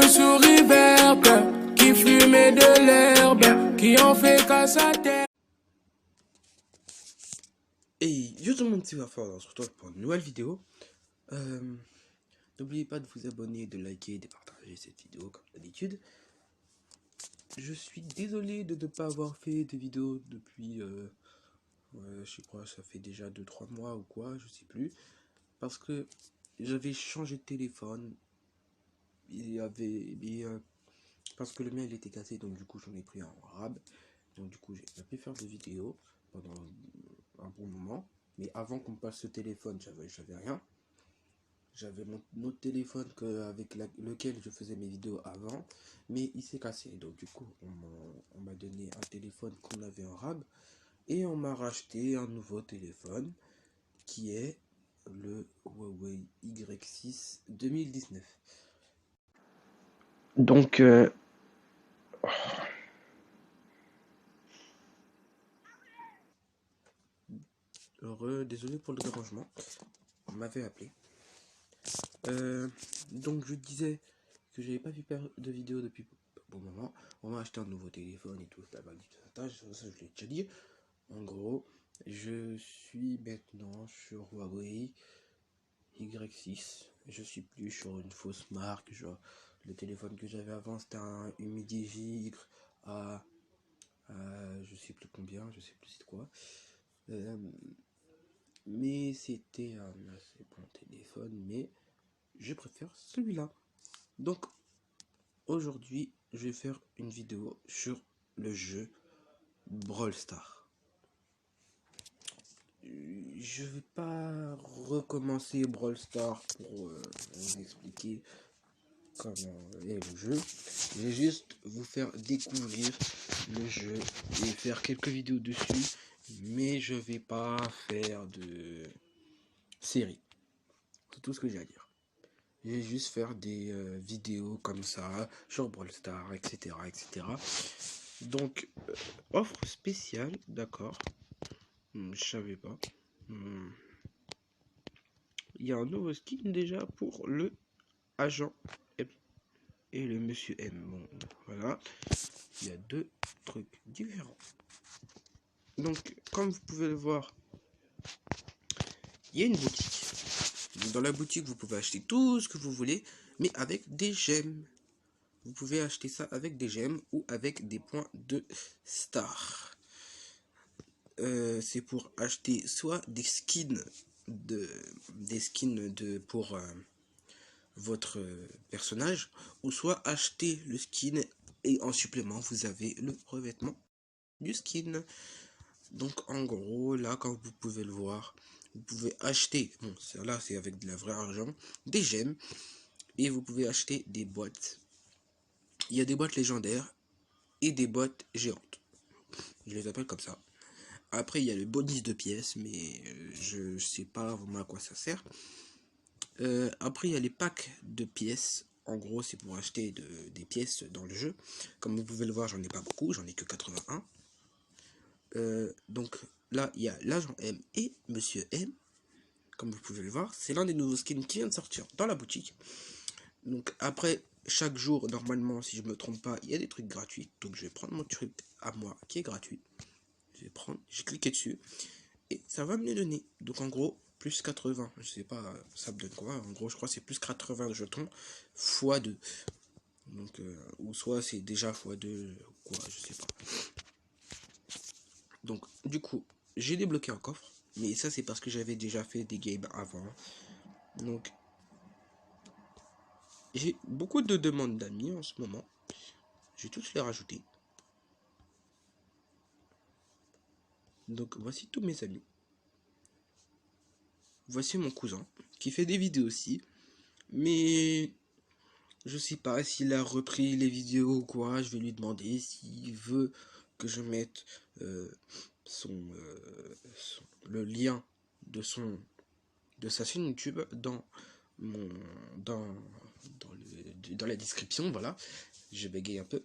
sous reverb, qui fumait de l'herbe, qui en fait qu'à sa tête. Hey, yo tout le monde, c'est Wafar, on se retrouve pour une nouvelle vidéo. N'oubliez pas de vous abonner, de liker, de partager cette vidéo comme d'habitude. Je suis désolé de ne pas avoir fait de vidéo depuis, je sais pas, ça fait déjà 2-3 mois ou quoi, je sais plus. Parce que j'avais changé de téléphone. Parce que le mien il était cassé, donc du coup j'en ai pris un arabe. Donc du coup j'ai pas pu faire de vidéo pendant un bon moment. Mais avant qu'on me passe ce téléphone, j'avais rien. J'avais mon autre téléphone avec lequel je faisais mes vidéos avant, mais il s'est cassé. Donc du coup, on m'a donné un téléphone qu'on avait en rab et on m'a racheté un nouveau téléphone qui est le Huawei Y6 2019. Donc, désolé pour le dérangement, on m'avait appelé. Donc je disais que j'avais pas pu faire de vidéo depuis un bon moment. On m'a acheté un nouveau téléphone et tout, ça je l'ai déjà dit. En gros, je suis maintenant sur Huawei Y6. Je suis plus sur une fausse marque. Genre, le téléphone que j'avais avant, c'était un Humidigi à je sais plus combien, je sais plus c'est quoi. Mais c'était un assez bon téléphone, mais je préfère celui-là. Donc, aujourd'hui, je vais faire une vidéo sur le jeu Brawl Stars. Je vais pas recommencer Brawl Stars pour vous expliquer comment est le jeu. Je vais juste vous faire découvrir le jeu et faire quelques vidéos dessus, mais je vais pas faire de série. C'est tout ce que j'ai à dire. Je vais juste faire des vidéos comme ça sur Brawl Stars, etc., etc. Donc, offre spéciale, d'accord. Je savais pas. Il y a un nouveau skin déjà pour le agent M et le monsieur M. Bon, voilà. Il y a deux trucs différents. Donc, comme vous pouvez le voir, il y a une boutique. Dans la boutique, vous pouvez acheter tout ce que vous voulez, mais avec des gemmes. Vous pouvez acheter ça avec des gemmes ou avec des points de star. C'est pour acheter soit des skins pour votre personnage, ou soit acheter le skin et en supplément vous avez le revêtement du skin. Donc en gros là, comme vous pouvez le voir, vous pouvez acheter, bon là c'est avec de la vraie argent, des gemmes, et vous pouvez acheter des boîtes. Il y a des boîtes légendaires et des boîtes géantes, je les appelle comme ça. Après il y a le bonus de pièces, mais je sais pas vraiment à quoi ça sert. Après il y a les packs de pièces. En gros c'est pour acheter des pièces dans le jeu. Comme vous pouvez le voir, j'en ai pas beaucoup, j'en ai que 81. Donc là il y a l'agent M et monsieur M. Comme vous pouvez le voir, c'est l'un des nouveaux skins qui vient de sortir dans la boutique. Donc après chaque jour, normalement, si je me trompe pas, il y a des trucs gratuits. Donc je vais prendre mon truc à moi qui est gratuit. J'ai cliqué dessus et ça va me les donner. Donc en gros, plus 80, je sais pas, ça me donne quoi. En gros, je crois que c'est plus 80 jetons x 2. Donc, ou soit c'est déjà x2, quoi, je sais pas. Donc, du coup, j'ai débloqué un coffre. Mais ça, c'est parce que j'avais déjà fait des games avant. Donc, j'ai beaucoup de demandes d'amis en ce moment. Je vais tous les rajouter. Donc, voici tous mes amis. Voici mon cousin, qui fait des vidéos aussi. Mais je sais pas s'il a repris les vidéos ou quoi. Je vais lui demander s'il veut que je mette le lien de sa chaîne YouTube dans la description. Voilà, je bégaye un peu.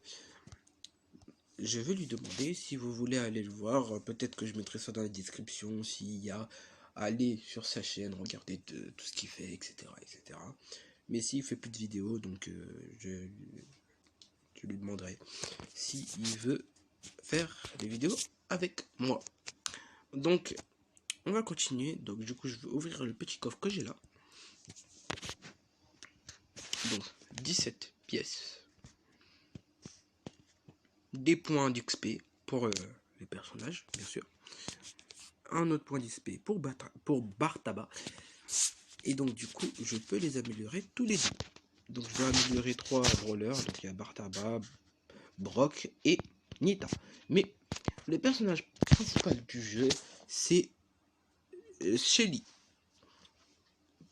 Je vais lui demander si vous voulez aller le voir. Peut-être que je mettrai ça dans la description. S'il y a, aller sur sa chaîne, regarder tout ce qu'il fait, etc., etc. Mais s'il fait plus de vidéos, donc je lui demanderai si il veut faire des vidéos avec moi. Donc on va continuer. Donc du coup je vais ouvrir le petit coffre que j'ai là. Donc 17 pièces, des points d'XP pour les personnages bien sûr, un autre point d'XP pour Bartaba, et donc du coup je peux les améliorer tous les deux. Donc je vais améliorer 3 brawlers, donc il y a Bartaba, Brock et Nita. Mais le personnage principal du jeu c'est Shelly.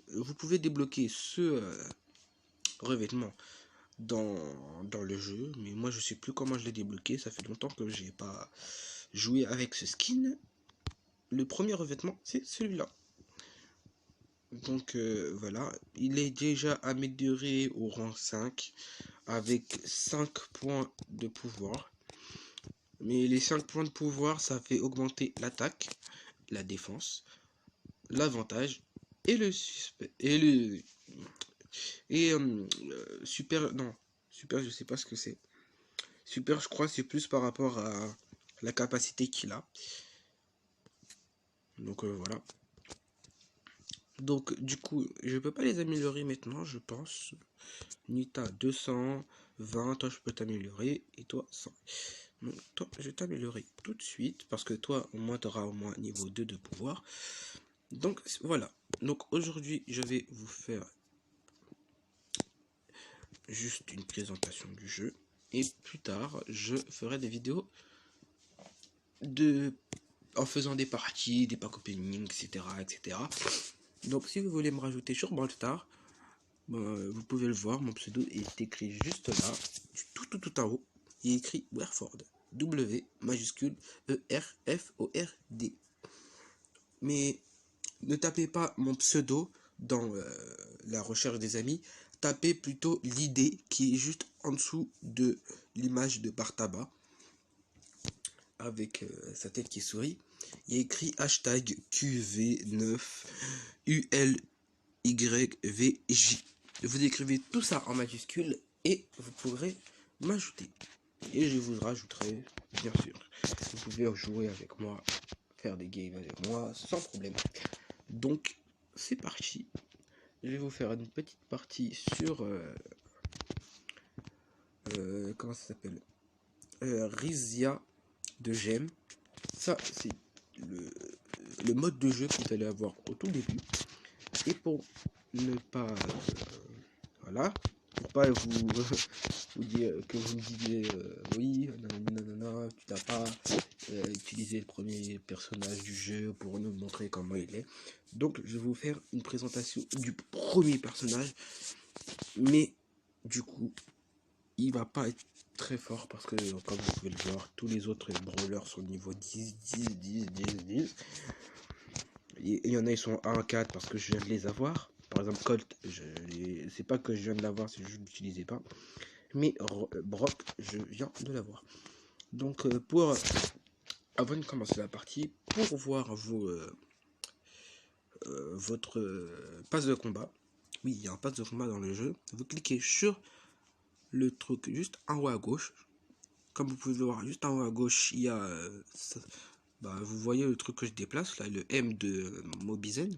Vous pouvez débloquer ce revêtement dans le jeu, mais moi je sais plus comment je l'ai débloqué, ça fait longtemps que j'ai pas joué avec ce skin. Le premier revêtement c'est celui-là. Donc voilà, il est déjà amélioré au rang 5 avec 5 points de pouvoir. Mais les 5 points de pouvoir, ça fait augmenter l'attaque, la défense, l'avantage et le suspect super, non, super je sais pas ce que c'est. Super je crois c'est plus par rapport à la capacité qu'il a. Donc voilà. Donc du coup je peux pas les améliorer maintenant je pense. Nita 220, toi je peux t'améliorer et toi 100. Donc toi je vais t'améliorer tout de suite parce que toi au moins tu auras au moins niveau 2 de pouvoir. Donc voilà. Donc aujourd'hui je vais vous faire juste une présentation du jeu et plus tard je ferai des vidéos en faisant des parties, des pack opening, etc. Donc si vous voulez me rajouter sur Brawl Stars, vous pouvez le voir, mon pseudo est écrit juste là, tout en haut. Il est écrit Werford, W majuscule ERFORD. Mais ne tapez pas mon pseudo dans la recherche des amis, tapez plutôt l'idée qui est juste en dessous de l'image de Bartaba avec sa tête qui sourit. Il y a écrit hashtag QV9ULYVJ. Vous écrivez tout ça en majuscule et vous pourrez m'ajouter. Et je vous rajouterai, bien sûr. Vous pouvez jouer avec moi, faire des games avec moi sans problème. Donc, c'est parti. Je vais vous faire une petite partie sur... comment ça s'appelle Rizia de Gemme. Ça, c'est le mode de jeu que vous allez avoir au tout début. Et pour ne pas... voilà. Pour pas vous dire que vous me disiez oui, non, tu n'as pas utilisé le premier personnage du jeu pour nous montrer comment il est. Donc je vais vous faire une présentation du premier personnage, mais du coup il va pas être très fort parce que comme vous pouvez le voir, tous les autres brawlers sont niveau 10. Il y en a ils sont à 1-4 parce que je viens de les avoir. Par exemple Colt, c'est pas que je viens de l'avoir, c'est juste que je l'utilisais pas. Mais Brock, je viens de l'avoir. Donc avant de commencer la partie, pour voir votre passe de combat, oui il y a un passe de combat dans le jeu, vous cliquez sur le truc juste en haut à gauche. Comme vous pouvez le voir juste en haut à gauche, il y a vous voyez le truc que je déplace là, le M de Mobizen.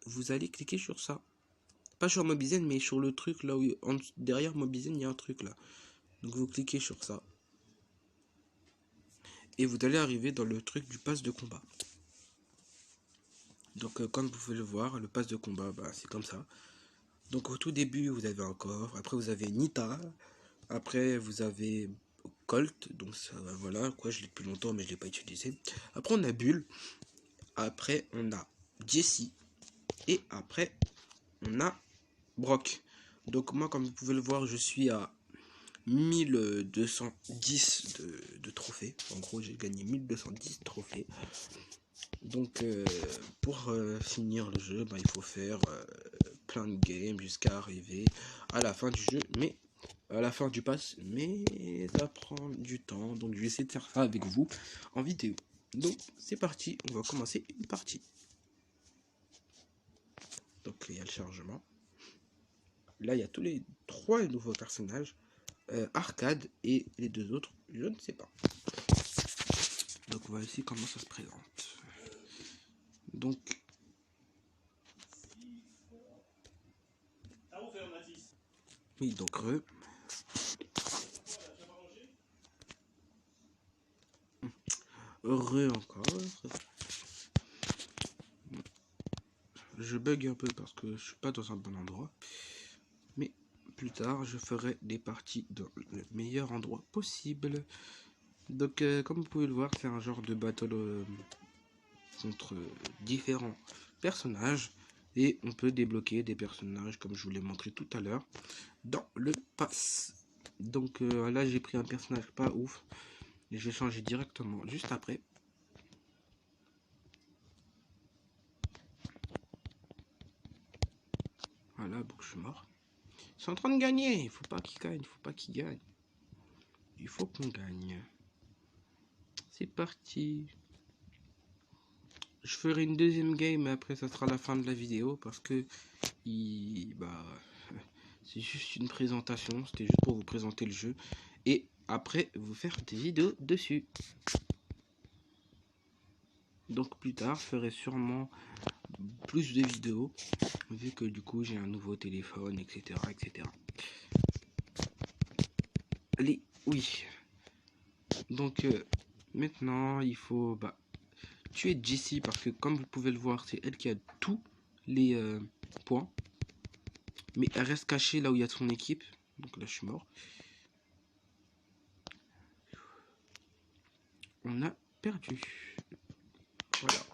Vous allez cliquer sur ça, pas sur Mobizen mais sur le truc là où derrière Mobizen il y a un truc là, donc vous cliquez sur ça et vous allez arriver dans le truc du pass de combat. Donc comme vous pouvez le voir, le pass de combat c'est comme ça. Donc au tout début vous avez un coffre, après vous avez Nita, après vous avez Colt, donc ça, voilà quoi, je l'ai depuis longtemps mais je l'ai pas utilisé. Après on a Bull, après on a Jessie et après on a Brock. Donc moi comme vous pouvez le voir je suis à 1210 de trophées. En gros j'ai gagné 1210 trophées. Donc pour finir le jeu il faut faire plein de games jusqu'à arriver à la fin du jeu, mais à la fin du pass, mais ça prend du temps, donc je vais essayer de faire ça avec vous en vidéo. Donc c'est parti, on va commencer une partie. Donc il y a le chargement. là, il y a tous les 3 nouveaux personnages. Arcade et les 2 autres, je ne sais pas. Donc voici comment ça se présente. Donc oui, donc heureux encore. Je bug un peu parce que je suis pas dans un bon endroit. Mais plus tard, je ferai des parties dans le meilleur endroit possible. Donc, comme vous pouvez le voir, c'est un genre de battle contre différents personnages. Et on peut débloquer des personnages, comme je vous l'ai montré tout à l'heure, dans le pass. Donc là, j'ai pris un personnage pas ouf. Et j'ai changé directement juste après. Voilà, donc je suis mort. Ils sont en train de gagner. Il faut pas qu'ils gagnent. Il faut pas qu'ils gagnent. Il faut qu'on gagne. C'est parti. Je ferai une deuxième game, mais après ça sera la fin de la vidéo parce que c'est juste une présentation. C'était juste pour vous présenter le jeu et après vous faire des vidéos dessus. Donc plus tard, je ferai sûrement plus de vidéos vu que du coup j'ai un nouveau téléphone, etc., etc. Allez, oui. Donc maintenant il faut tuer Jessie parce que comme vous pouvez le voir, c'est elle qui a tous les points. Mais elle reste cachée là où il y a son équipe. Donc là je suis mort. On a perdu. Voilà.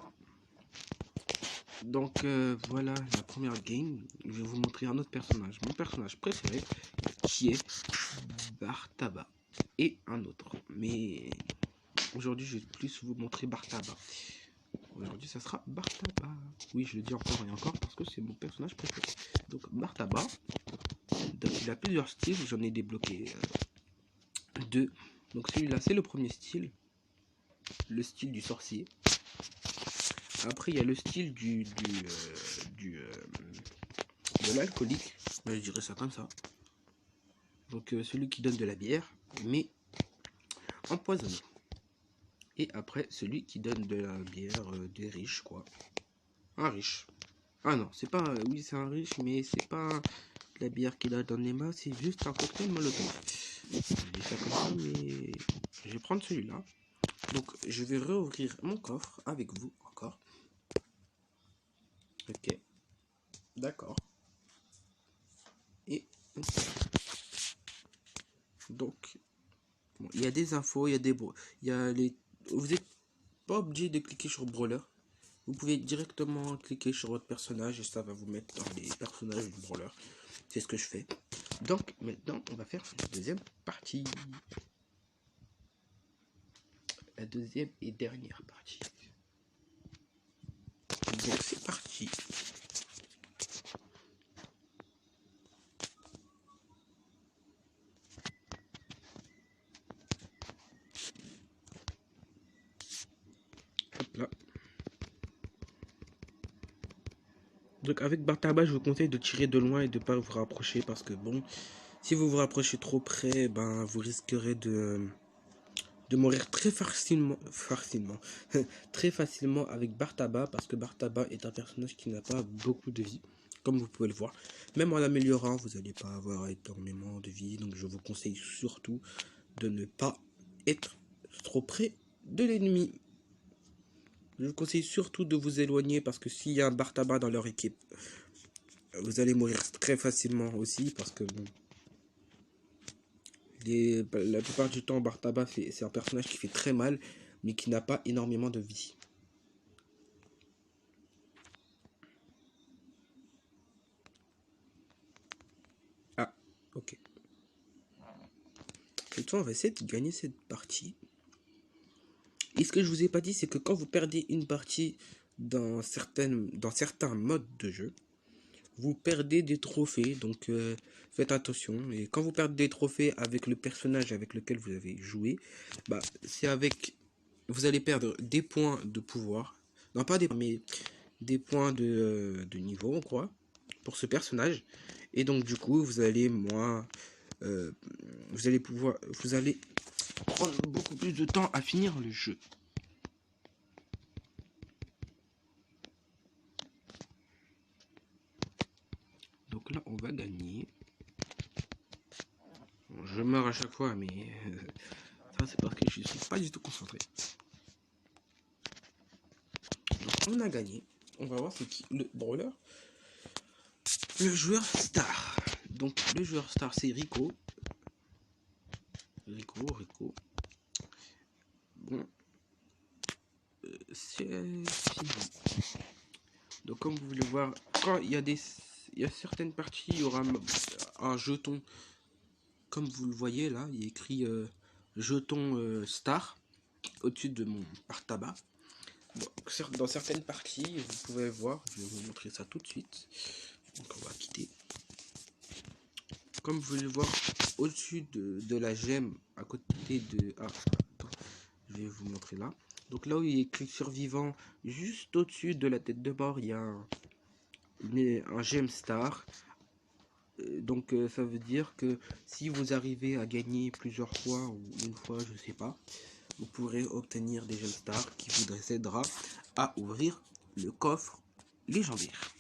Donc voilà la première game. Je vais vous montrer un autre personnage. Mon personnage préféré qui est Bartaba. Et un autre. Mais aujourd'hui je vais plus vous montrer Bartaba. Aujourd'hui ça sera Bartaba. Oui, je le dis encore et encore parce que c'est mon personnage préféré. Donc Bartaba. Donc, il a plusieurs styles. J'en ai débloqué 2. Donc celui-là c'est le premier style. Le style du sorcier. Après il y a le style de l'alcoolique, je dirais ça comme ça. Donc celui qui donne de la bière mais empoisonnée. Et après celui qui donne de la bière des riches quoi. Un riche. Ah non, c'est pas oui c'est un riche mais c'est pas de la bière qu'il a dans les mains, c'est juste un cocktail molotov. Je dis ça comme ça mais je vais prendre celui-là. Donc je vais réouvrir mon coffre avec vous encore. Ok. D'accord. Et donc bon, il y a des infos, il y a des vous n'êtes pas obligé de cliquer sur Brawler. Vous pouvez directement cliquer sur votre personnage et ça va vous mettre dans les personnages du Brawler. C'est ce que je fais. Donc maintenant on va faire la deuxième partie. La deuxième et dernière partie. Donc c'est parti. Hop là. Donc avec Bartaba, je vous conseille de tirer de loin et de ne pas vous rapprocher parce que bon, si vous vous rapprochez trop près, vous risquerez de mourir très facilement, très facilement avec Bartaba parce que Bartaba est un personnage qui n'a pas beaucoup de vie, comme vous pouvez le voir. Même en l'améliorant, vous n'allez pas avoir énormément de vie, donc je vous conseille surtout de ne pas être trop près de l'ennemi. Je vous conseille surtout de vous éloigner parce que s'il y a un Bartaba dans leur équipe, vous allez mourir très facilement aussi parce que bon, la plupart du temps Bartaba c'est un personnage qui fait très mal mais qui n'a pas énormément de vie. Ah, ok. Cette fois on va essayer de gagner cette partie. Et ce que je vous ai pas dit, c'est que quand vous perdez une partie dans certains modes de jeu, vous perdez des trophées, donc faites attention. Et quand vous perdez des trophées avec le personnage avec lequel vous avez joué, c'est avec... Vous allez perdre des points de pouvoir. Non, pas des points, mais des points de niveau, quoi. pour ce personnage. Et donc du coup, vous allez prendre beaucoup plus de temps à finir le jeu. Donc là, on va gagner. Je meurs à chaque fois, mais ça c'est parce que je suis pas du tout concentré. Donc on a gagné. On va voir c'est qui le brawler. Le joueur star. Donc le joueur star c'est Rico. Rico. Bon. C'est fini. Donc comme vous voulez voir, quand il y a certaines parties, il y aura un jeton. Comme vous le voyez là, il y a écrit jeton star au-dessus de mon par-tabac. Bon, dans certaines parties, vous pouvez voir, je vais vous montrer ça tout de suite. Donc on va quitter. Comme vous pouvez le voir, au-dessus de la gemme, à côté de... Ah, attends, je vais vous montrer là. Donc là où il y a écrit survivant, juste au-dessus de la tête de mort, il y a un gemme star. Donc ça veut dire que si vous arrivez à gagner plusieurs fois ou une fois, je sais pas, vous pourrez obtenir des gemmes stars qui vous aidera à ouvrir le coffre légendaire.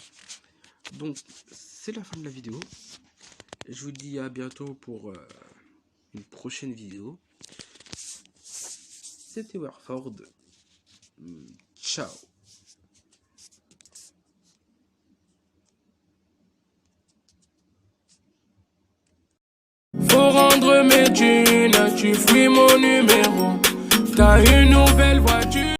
Donc c'est la fin de la vidéo. Je vous dis à bientôt pour une prochaine vidéo. C'était Warford. Ciao. Faut rendre mes thunes, tu fuis mon numéro. T'as une nouvelle voiture.